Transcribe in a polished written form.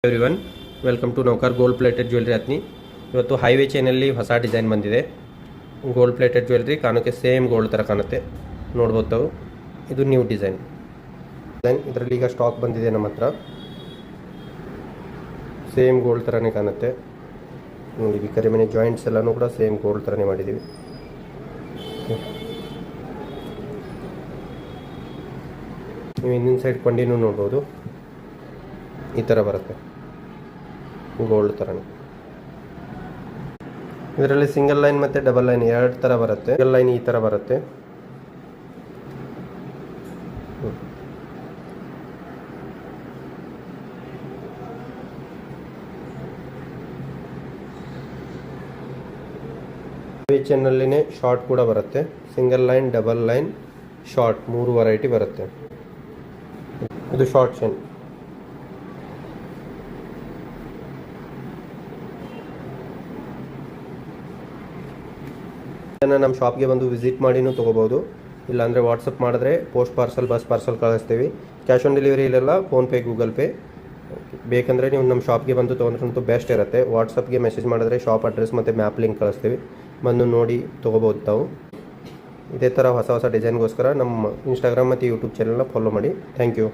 Everyone, welcome to ನೌಕರ್ gold plated jewellery ಹತ್ನಿ. ಇವತ್ತು ಹೈವೇ ಚೈನಲ್ಲಿ ಹೊಸ ಡಿಸೈನ್ ಬಂದಿದೆ. ಗೋಲ್ಡ್ ಪ್ಲೇಟೆಡ್ ಜ್ಯುವೆಲ್ರಿ ಕಾಣೋಕ್ಕೆ ಸೇಮ್ ಗೋಲ್ಡ್ ಥರ ಕಾಣುತ್ತೆ, ನೋಡ್ಬೋದು ತಾವು. ಇದು ನ್ಯೂ ಡಿಸೈನ್. ಇದರಲ್ಲಿ ಈಗ ಸ್ಟಾಕ್ ಬಂದಿದೆ ನಮ್ಮ ಹತ್ರ. ಸೇಮ್ ಗೋಲ್ಡ್ ಥರನೇ ಕಾಣುತ್ತೆ ನೋಡಿ. ಕರಿಮನೆ ಜಾಯಿಂಟ್ಸ್ ಎಲ್ಲನೂ ಕೂಡ ಸೇಮ್ ಗೋಲ್ಡ್ ಥರನೇ ಮಾಡಿದ್ದೀವಿ. ನೀವು ಹಿಂದಿನ ಸೈಡ್ ಕೊಂಡಿನೂ ನೋಡ್ಬೋದು, ಈ ಥರ ಬರುತ್ತೆ ಗೋಲ್ಡ್ ಥರನೇ. ಇದರಲ್ಲಿ ಸಿಂಗಲ್ ಲೈನ್ ಮತ್ತು ಡಬಲ್ ಲೈನ್ ಎರಡು ಥರ ಬರುತ್ತೆ. ಸಿಂಗಲ್ ಲೈನ್ ಈ ಥರ ಬರುತ್ತೆ. ಚೈನ್ನಲ್ಲಿನೇ ಶಾರ್ಟ್ ಕೂಡ ಬರುತ್ತೆ. Single line, double line, short, 3 variety ಬರುತ್ತೆ. ಇದು ಶಾರ್ಟ್ ಚೈನ್. ನಮ್ಮ ಶಾಪ್ಗೆ ಬಂದು ವಿಸಿಟ್ ಮಾಡಿನೂ ತೊಗೋಬೋದು. ಇಲ್ಲಾಂದರೆ ವಾಟ್ಸಪ್ ಮಾಡಿದ್ರೆ ಪೋಸ್ಟ್ ಪಾರ್ಸಲ್, ಬಸ್ ಪಾರ್ಸಲ್ ಕಳಿಸ್ತೀವಿ. ಕ್ಯಾಶ್ ಆನ್ ಡೆಲಿವರಿ ಇಲ್ಲೆಲ್ಲ ಫೋನ್ಪೇ, ಗೂಗಲ್ ಪೇ. ಬೇಕಂದರೆ ನೀವು ನಮ್ಮ ಶಾಪ್ಗೆ ಬಂದು ತೊಗೊಂಡ್ರಂತೂ ಬೆಸ್ಟ್ ಇರುತ್ತೆ. ವಾಟ್ಸಪ್ಗೆ ಮೆಸೇಜ್ ಮಾಡಿದ್ರೆ ಶಾಪ್ ಅಡ್ರೆಸ್ ಮತ್ತು ಮ್ಯಾಪ್ ಲಿಂಕ್ ಕಳಿಸ್ತೀವಿ, ಬಂದು ನೋಡಿ ತೊಗೋಬೋದು ತಾವು. ಇದೇ ಥರ ಹೊಸ ಹೊಸ ಡಿಸೈನ್ಗೋಸ್ಕರ ನಮ್ಮ ಇನ್ಸ್ಟಾಗ್ರಾಮ್ ಮತ್ತು ಯೂಟ್ಯೂಬ್ ಚಾನಲ್ನ ಫಾಲೋ ಮಾಡಿ. Thank you.